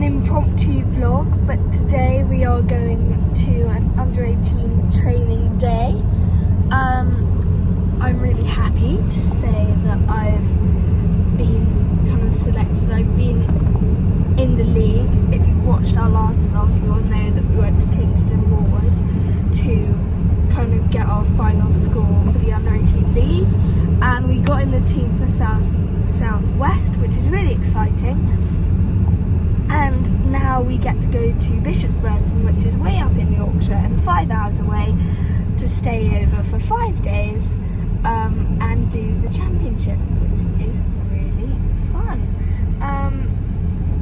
impromptu vlog, but today we are going to an under-18 training day. I'm really happy to say that I've been kind of selected. I've been in the league. If you've watched our last vlog, you will know that we went to Kingston Moorwood to kind of get our final score for the under-18 league, and we got in the team for Southwest, which is really exciting. And now we get to go to Bishop Burton, which is way up in Yorkshire and 5 hours away, to stay over for 5 days and do the championship, which is really fun.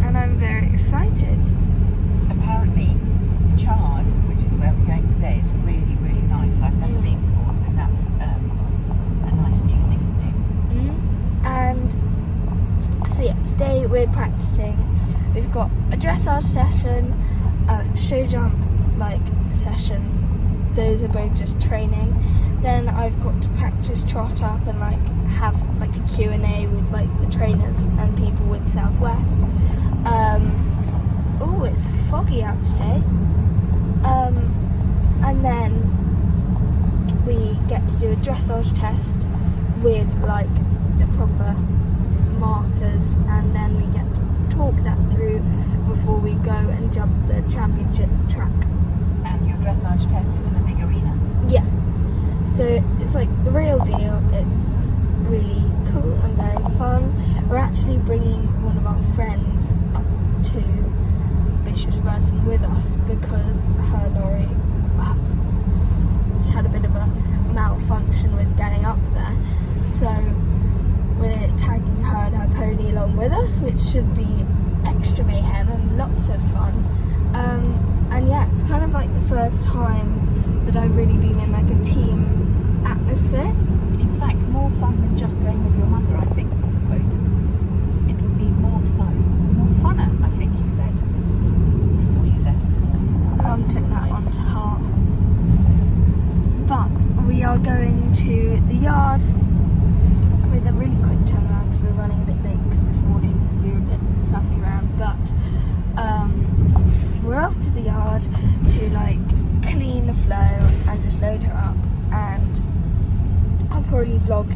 And I'm very excited. Apparently, Chard, which is where we're going today, is really, really nice. I've never been before, so that's a nice new thing to do. And so yeah, today we're practicing. We've got a dressage session, a show jump session. Those are both just training. Then I've got to practice trot up and have a Q&A with the trainers and people with Southwest. Oh, it's foggy out today. And then we get to do a dressage test with the proper markers, and then we get to talk that through before we go and jump the championship track. And your dressage test is in a big arena? Yeah. So it's the real deal. It's really cool and very fun. We're actually bringing one of our friends up to Bishop's Burton with us because her lorry just had a bit of a malfunction with getting up there. So we're tagging her and her pony along with us, which should be extra mayhem and lots of fun. And yeah, it's kind of the first time that I've really been in a team atmosphere. In fact, more fun than just going with your mother, I think was the quote. It'll be more fun. More funner, I think you said, before you left school. Mum took that one to heart. But we are going to the yard with a really quick turnaround because we're running a bit late because this morning we were a bit fluffy around. But we're off to the yard to clean the flow and just load her up, and I'll probably vlog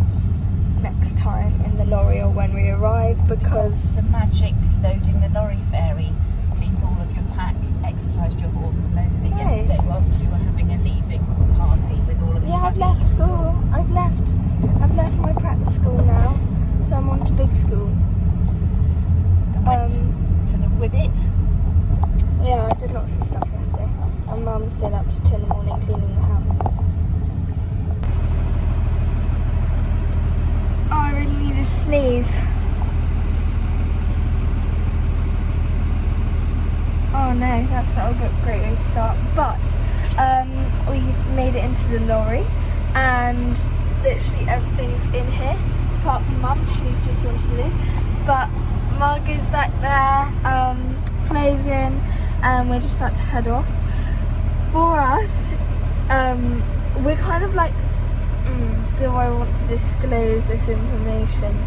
next time in the lorry or when we arrive because the magic loading the lorry ferry cleaned all of your tack, exercised your horse and loaded it yesterday whilst you were having a leaving party with all of your I've left school. I've left my practice school now, so I'm on to big school. And went to the Whibbit. Yeah, I did lots of stuff yesterday. And Mum stayed up to 2 in the morning cleaning the house. Oh, I really need a sneeze. Oh no, that's not a great way to start. But we've made it into the lorry, and literally everything's in here, apart from Mum, who's just gone to the loo. But Mug is back there, Flo's in, and we're just about to head off. For us, we're kind of do I want to disclose this information?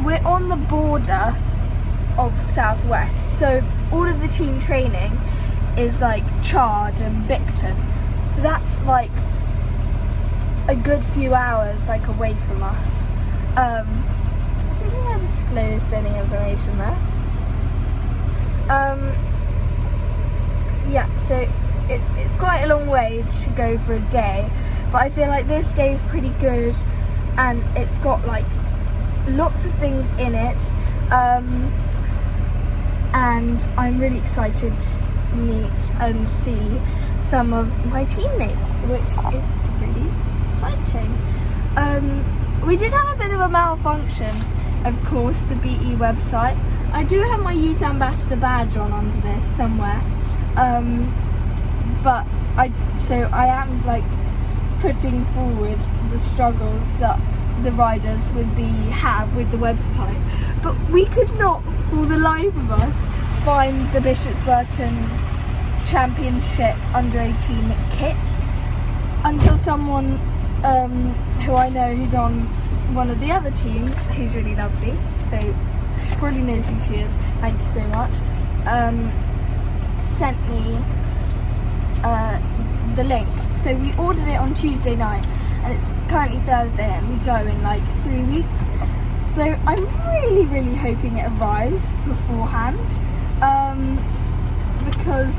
We're on the border of Southwest, so all of the team training is Chard and Bicton, so that's a good few hours away from us. I don't think I disclosed any information there. Yeah, so it's quite a long way to go for a day, but I feel this day is pretty good, and it's got lots of things in it, and I'm really excited to meet and see some of my teammates, which is really exciting. We did have a bit of a malfunction, of course, the BE website. I do have my Youth Ambassador badge on under this somewhere, but I am putting forward the struggles that the riders would have with the website, but we could not, for the life of us, find the Bishop's Burton Championship under-18 kit until someone who I know who's on one of the other teams, who's really lovely, so she probably knows who she is, thank you so much, sent me the link. So we ordered it on Tuesday night, and it's currently Thursday, and we go in like 3 weeks. So I'm really hoping it arrives beforehand, because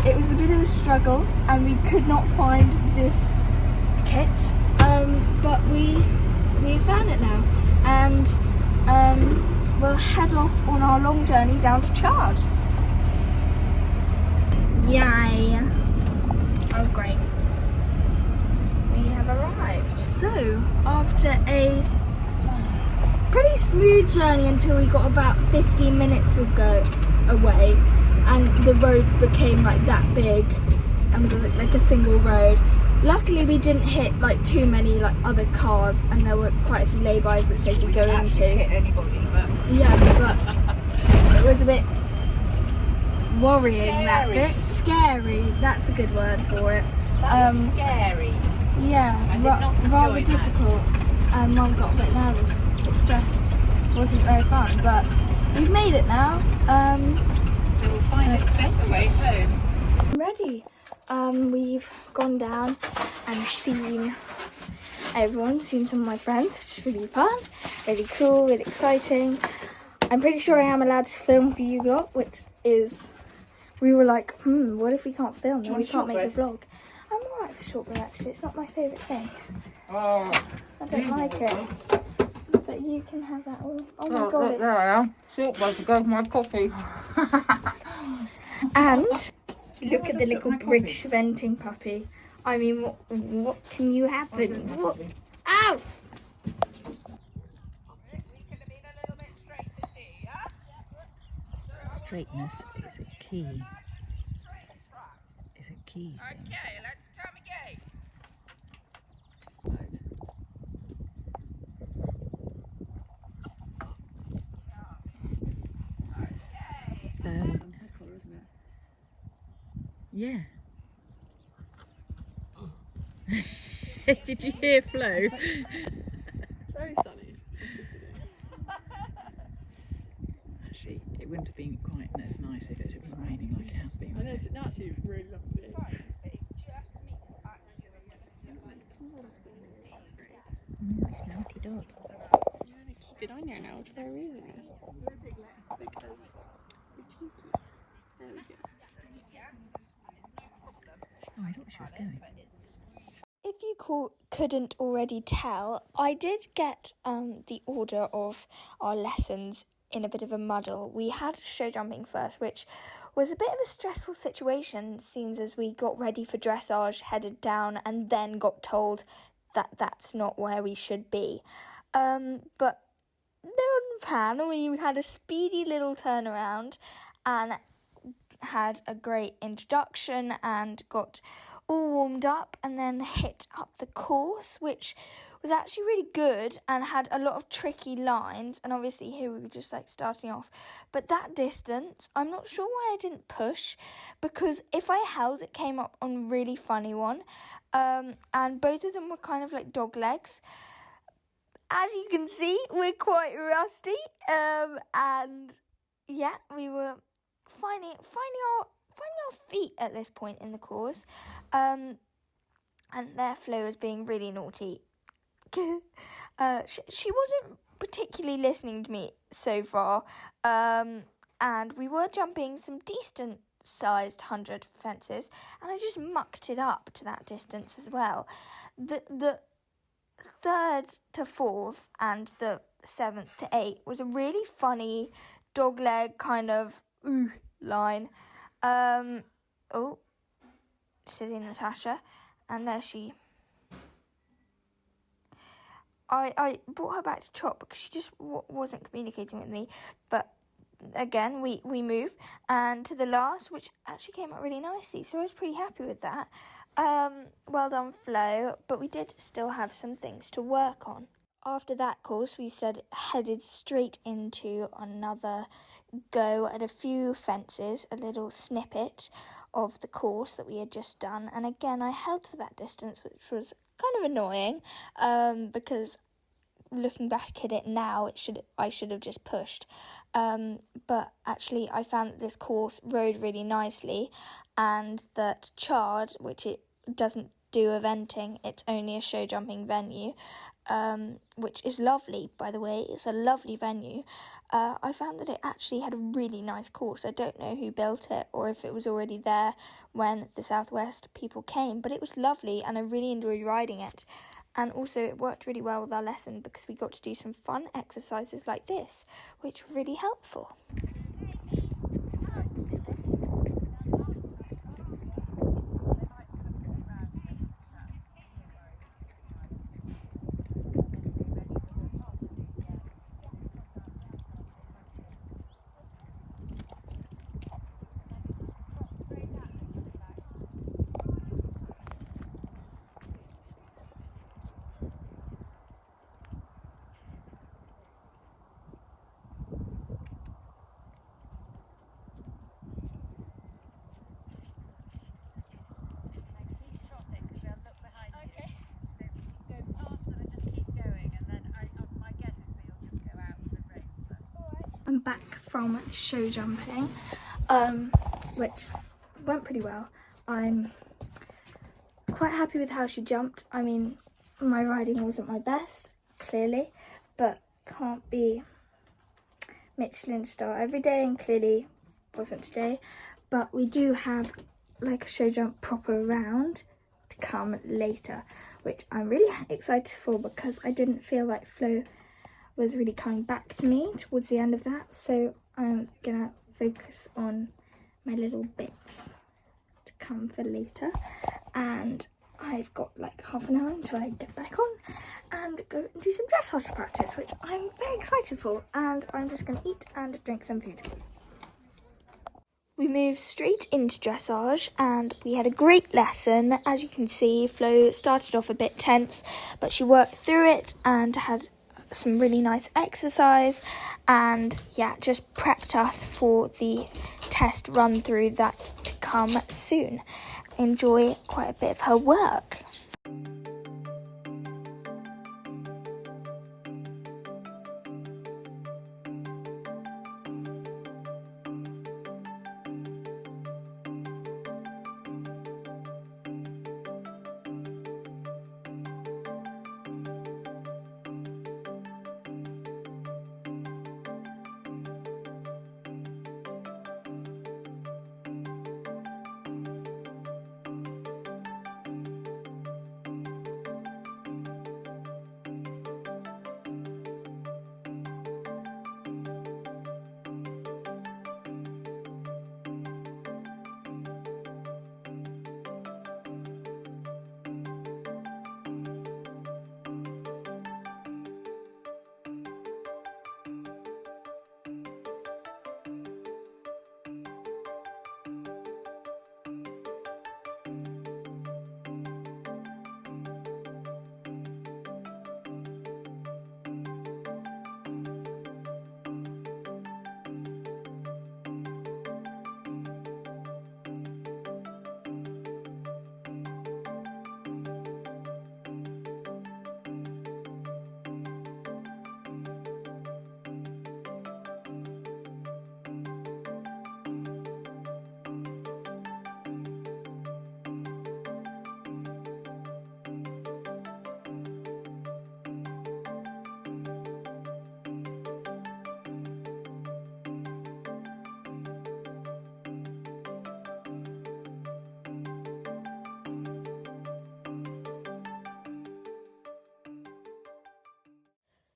it was a bit of a struggle and we could not find this kit, but we found it now, and we'll head off on our long journey down to Chard. Yay! Oh great, we have arrived. So after a pretty smooth journey until we got about 15 minutes away, and the road became like that big and was like a single road. Luckily we didn't hit like too many like other cars, and there were quite a few lay-bys which they could go into. Hit anybody, but yeah, but it was a bit worrying. That bit scary, that's a good word for it. That was scary. Yeah, rather difficult, and Mum got a bit nervous, a bit stressed. It wasn't very fun, but we've made it now. So we'll find a better way home. I'm ready. We've gone down and seen some of my friends, which is really fun, really cool, really exciting. I'm pretty sure I am allowed to film for you lot, which is, we were like, what if we can't film and we can't make a vlog? I'm alright for shortbread actually, it's not my favourite thing. Oh, I don't like it. But you can have that all. Oh my god. Look, there I am. Shortbread to go with my coffee. And look at the little British venting puppy. I mean, what can you happen? What? Ow! Straightness is a key. Thing. Okay, let's come again. Yeah. Did you hear Flo? Very sunny. Actually, it wouldn't have been quite as nice if it had been raining like it has been. I know, it's actually really lovely. Nice naughty dog. You want to keep it on there now for a reason. Because you're cheeky. There we go. Oh, I thought she was going. If you couldn't already tell, I did get the order of our lessons in a bit of a muddle. We had show jumping first, which was a bit of a stressful situation, seeing as we got ready for dressage, headed down, and then got told that that's not where we should be. But they're on plan. We had a speedy little turnaround and had a great introduction and got all warmed up and then hit up the course, which was actually really good and had a lot of tricky lines, and obviously here we were just like starting off. But that distance, I'm not sure why I didn't push, because if I held, it came up on a really funny one, and both of them were kind of like dog legs. As you can see, we're quite rusty, and yeah, we were finding our feet at this point in the course, and their Flo was being really naughty. She wasn't particularly listening to me so far, and we were jumping some decent sized 100 fences, and I just mucked it up to that distance as well. The third to fourth and the 7th to 8th was a really funny dog leg kind of line. Oh, silly Natasha, and there she. I brought her back to chop because she just wasn't communicating with me. But again, we moved, and to the last, which actually came out really nicely, so I was pretty happy with that. Well done, Flo, but we did still have some things to work on. After that course, we headed straight into another go at a few fences, a little snippet of the course that we had just done. And again, I held for that distance, which was kind of annoying, because looking back at it now, I should have just pushed. But actually, I found that this course rode really nicely, and that Chard, which it doesn't do eventing, it's only a show jumping venue, which is lovely, by the way. It's a lovely venue. I found that it actually had a really nice course. I don't know who built it or if it was already there when the Southwest people came, but it was lovely and I really enjoyed riding it. And also it worked really well with our lesson because we got to do some fun exercises like this, which were really helpful. I'm back from show jumping, which went pretty well. I'm quite happy with how she jumped. I mean, my riding wasn't my best, clearly, but can't be Michelin star every day, and clearly wasn't today. But we do have like a show jump proper round to come later, which I'm really excited for because I didn't feel like Flo was really coming back to me towards the end of that, so I'm gonna focus on my little bits to come for later. And I've got like half an hour until I get back on and go and do some dressage practice, which I'm very excited for, and I'm just gonna eat and drink some food. We moved straight into dressage and we had a great lesson. As you can see, Flo started off a bit tense, but she worked through it and had some really nice exercise, and yeah, just prepped us for the test run through that's to come soon. Enjoy quite a bit of her work.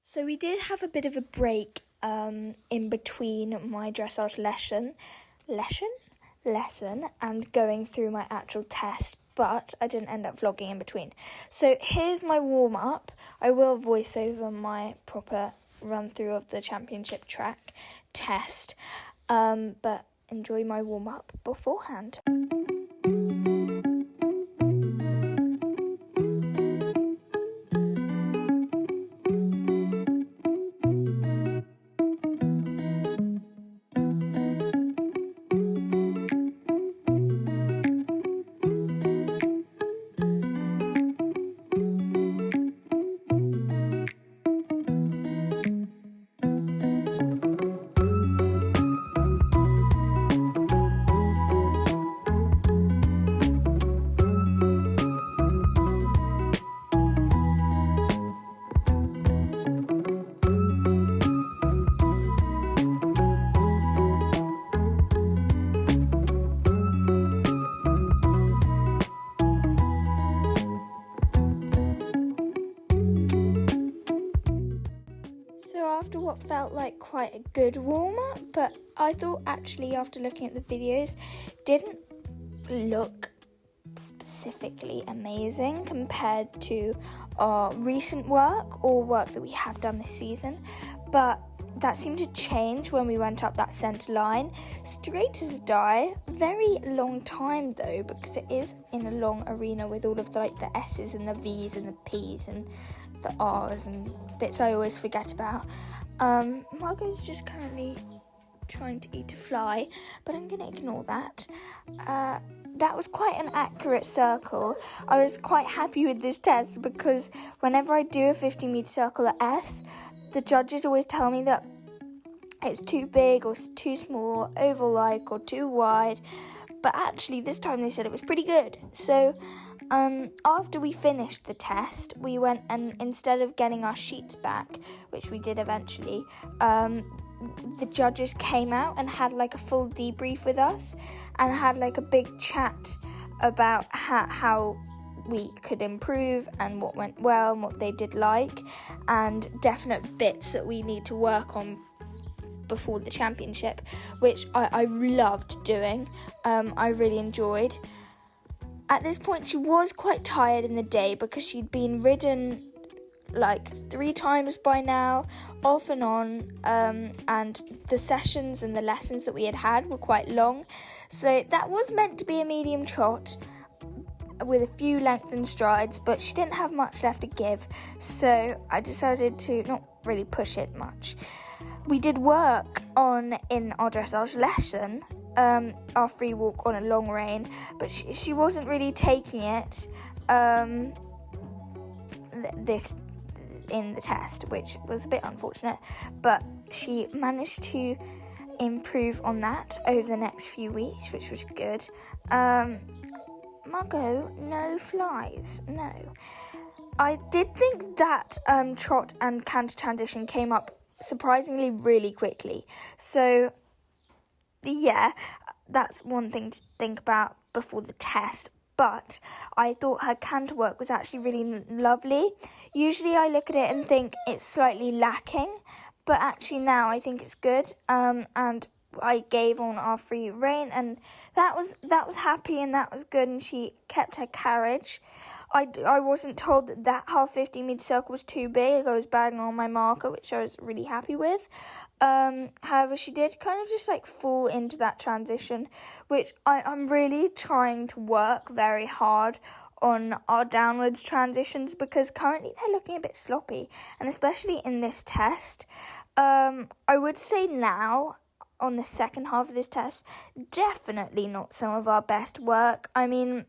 So we did have a bit of a break in between my dressage lesson and going through my actual test, but I didn't end up vlogging in between. So here's my warm-up. I will voice over my proper run-through of the championship track test, but enjoy my warm-up beforehand. after what felt like quite a good warm-up, but I thought actually after looking at the videos, didn't look specifically amazing compared to our recent work or work that we have done this season, but that seemed to change when we went up that centre line. Straight as a die, very long time though, because it is in a long arena with all of the S's and the V's and the P's and the R's and bits I always forget about. Margot's just currently trying to eat a fly, but I'm going to ignore that. That was quite an accurate circle. I was quite happy with this test because whenever I do a 50-metre circle at S, the judges always tell me that it's too big or too small, oval-like or too wide, but actually this time they said it was pretty good. So after we finished the test, we went and instead of getting our sheets back, which we did eventually, the judges came out and had a full debrief with us and had a big chat about how we could improve and what went well and what they did and definite bits that we need to work on before the championship, which I loved doing. I really enjoyed. At this point she was quite tired in the day because she'd been ridden 3 times by now, off and on, and the sessions and the lessons that we had were quite long, so that was meant to be a medium trot with a few lengthened strides, but she didn't have much left to give, so I decided to not really push it much. We did work in our dressage lesson, our free walk on a long rein, but she wasn't really taking it this in the test, which was a bit unfortunate, but she managed to improve on that over the next few weeks, which was good. Margot, no flies, no. I did think that trot and canter transition came up surprisingly really quickly, so yeah, that's one thing to think about before the test. But I thought her canter work was actually really lovely. Usually I look at it and think it's slightly lacking, but actually now I think it's good. And I gave on our free rein, and that was happy and that was good, and she kept her carriage. I wasn't told that half 50-metre circle was too big. I was bagging on my marker, which I was really happy with. However, she did kind of just fall into that transition, which I'm really trying to work very hard on our downwards transitions because currently they're looking a bit sloppy, and especially in this test. I would say now, on the second half of this test, definitely not some of our best work. I mean,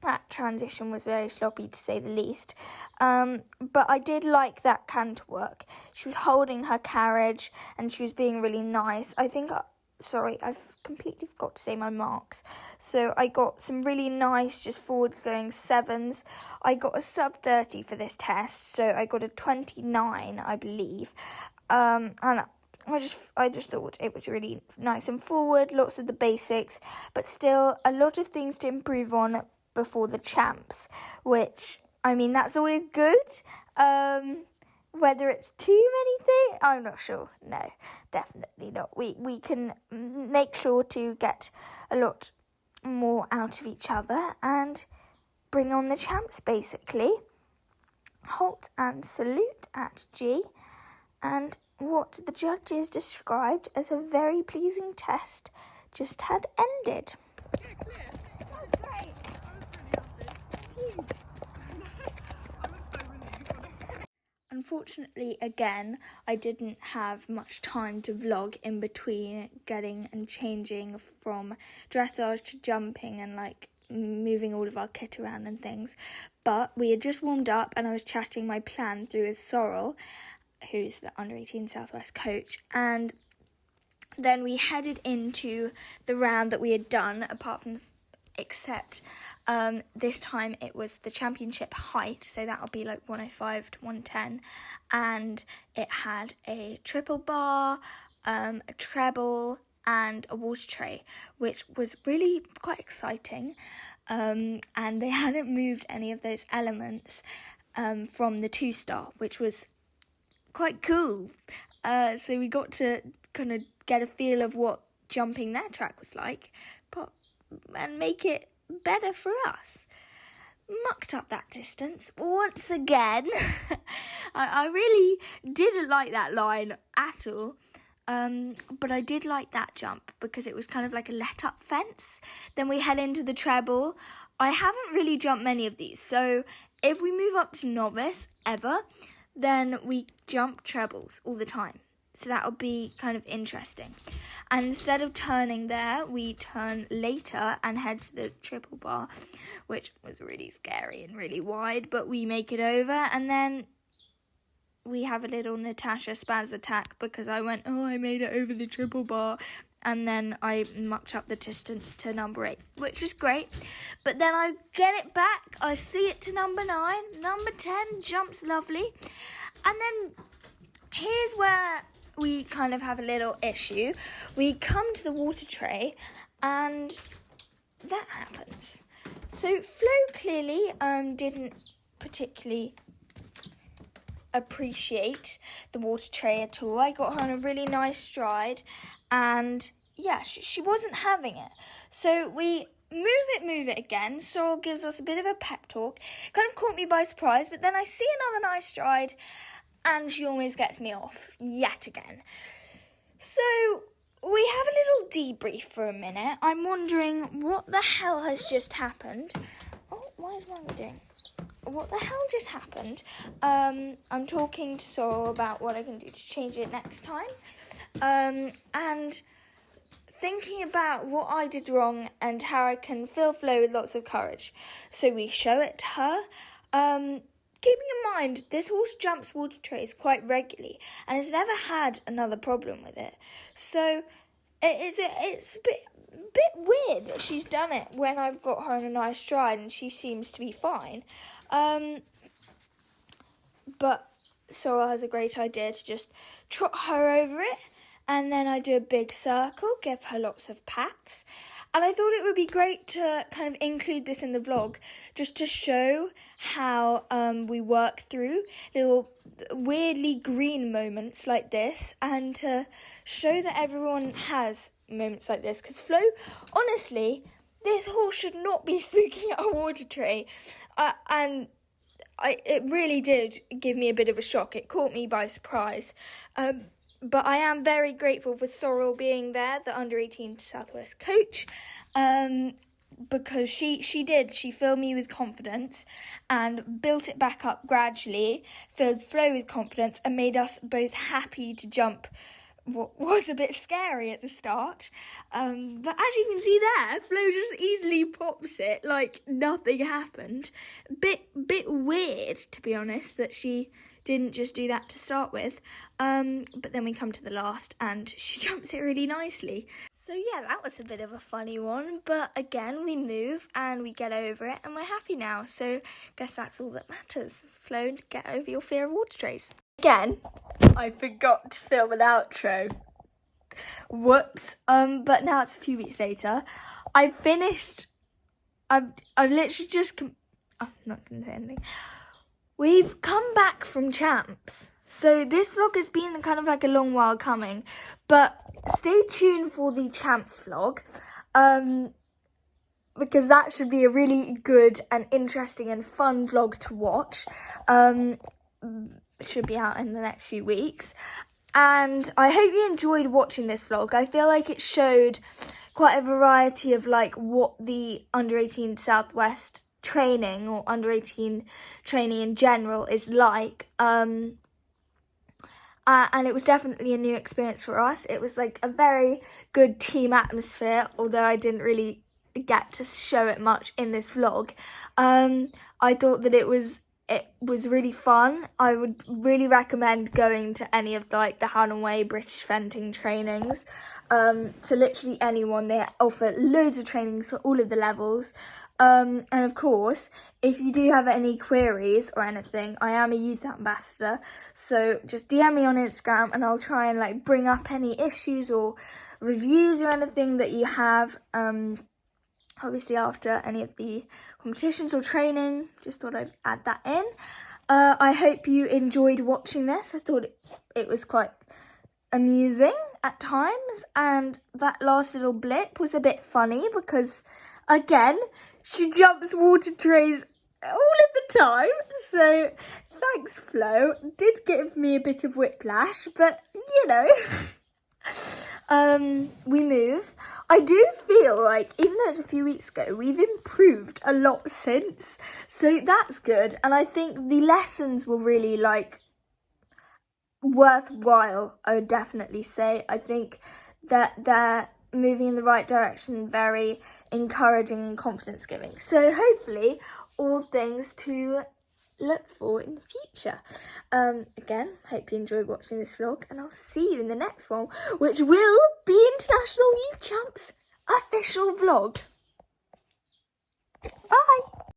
that transition was very sloppy to say the least, but I did like that canter work. She was holding her carriage and she was being really nice. I've completely forgot to say my marks. So I got some really nice, just forward going 7s. I got a sub 30 for this test, so I got a 29, I believe. And I just thought it was really nice and forward, lots of the basics, but still a lot of things to improve on before the champs, which, I mean, that's always good. Whether it's too many things, I'm not sure. No, definitely not. We can make sure to get a lot more out of each other and bring on the champs, basically. Halt and salute at G, and what the judges described as a very pleasing test just had ended. Yeah, clear. Oh, great. I was so relieved when I finished. Unfortunately, again, I didn't have much time to vlog in between getting and changing from dressage to jumping and moving all of our kit around and things. But we had just warmed up and I was chatting my plan through with Sorrel, who's the under-18 Southwest coach, and then we headed into the round that we had done, except this time it was the championship height, so that'll be 105 to 110, and it had a triple bar, a treble, and a water tray, which was really quite exciting, and they hadn't moved any of those elements from the 2-star, which was quite cool. So we got to kind of get a feel of what jumping their track was like, and make it better for us. Mucked up that distance once again. I really didn't like that line at all. But I did like that jump because it was kind of like a let-up fence. Then we head into the treble. I haven't really jumped many of these, so if we move up to novice ever, then we jump trebles all the time. So that'll be kind of interesting. And instead of turning there, we turn later and head to the triple bar, which was really scary and really wide, but we make it over, and then we have a little Natasha spaz attack because I went, I made it over the triple bar, and then I mucked up the distance to number 8, which was great. But then I get it back, I see it to number 9, number 10 jumps lovely, and then here's where we kind of have a little issue. We come to the water tray, and that happens. So Flo clearly didn't particularly appreciate the water tray at all. I got her on a really nice stride, and yeah, she wasn't having it. So we move it again. Sorrel gives us a bit of a pep talk. Kind of caught me by surprise, but then I see another nice stride, and she always gets me off yet again. So we have a little debrief for a minute. I'm wondering what the hell has just happened. Oh, why is mine doing? What the hell just happened? I'm talking to Sorrel about what I can do to change it next time. And thinking about what I did wrong and how I can fill Flo with lots of courage. So we show it to her. Keeping in mind, this horse jumps water trays quite regularly and has never had another problem with it. So it's a bit weird that she's done it when I've got her in a nice stride and she seems to be fine. But Sorrel has a great idea to just trot her over it, and then I do a big circle, give her lots of pats. And I thought it would be great to kind of include this in the vlog, just to show how we work through little weirdly green moments like this, and to show that everyone has moments like this. Because Flo, honestly, this horse should not be spooking at a water tray. And it really did give me a bit of a shock. It caught me by surprise. But I am very grateful for Sorrel being there, the under-18 Southwest coach, because she filled me with confidence and built it back up gradually, filled Flo with confidence, and made us both happy to jump what was a bit scary at the start. But as you can see there, Flo just easily pops it like nothing happened. Bit weird, to be honest, that she didn't just do that to start with. But then we come to the last and she jumps it really nicely. So yeah, that was a bit of a funny one. But again, we move and we get over it and we're happy now. So I guess that's all that matters. Flo, get over your fear of water trays. Again, I forgot to film an outro. Whoops. But now it's a few weeks later. I've literally just... I'm not going to say anything. We've come back from Champs. So this vlog has been kind of like a long while coming. But stay tuned for the Champs vlog. Because that should be a really good and interesting and fun vlog to watch. Should be out in the next few weeks. And I hope you enjoyed watching this vlog. I feel like it showed quite a variety of like what the under-18 Southwest training or under-18 training in general is like. And it was definitely a new experience for us. It was like a very good team atmosphere, although I didn't really get to show it much in this vlog. I thought that it was really fun. I would really recommend going to any of the Howden Way British Fenting trainings. To literally anyone. They offer loads of trainings for all of the levels. And of course, if you do have any queries or anything, I am a youth ambassador. So just DM me on Instagram and I'll try and bring up any issues or reviews or anything that you have. Obviously after any of the competitions or training, just thought I'd add that in. I hope you enjoyed watching this. I thought it was quite amusing at times, and that last little blip was a bit funny because, again, she jumps water trays all of the time. So thanks, Flo. Did give me a bit of whiplash, but you know. We move. I do feel like, even though it's a few weeks ago, we've improved a lot since, so that's good. And I think the lessons were really like worthwhile, I would definitely say. I think that they're moving in the right direction, very encouraging and confidence giving. So hopefully all things to look for in the future. Again, hope you enjoyed watching this vlog, and I'll see you in the next one, which will be International U Champs official vlog. Bye.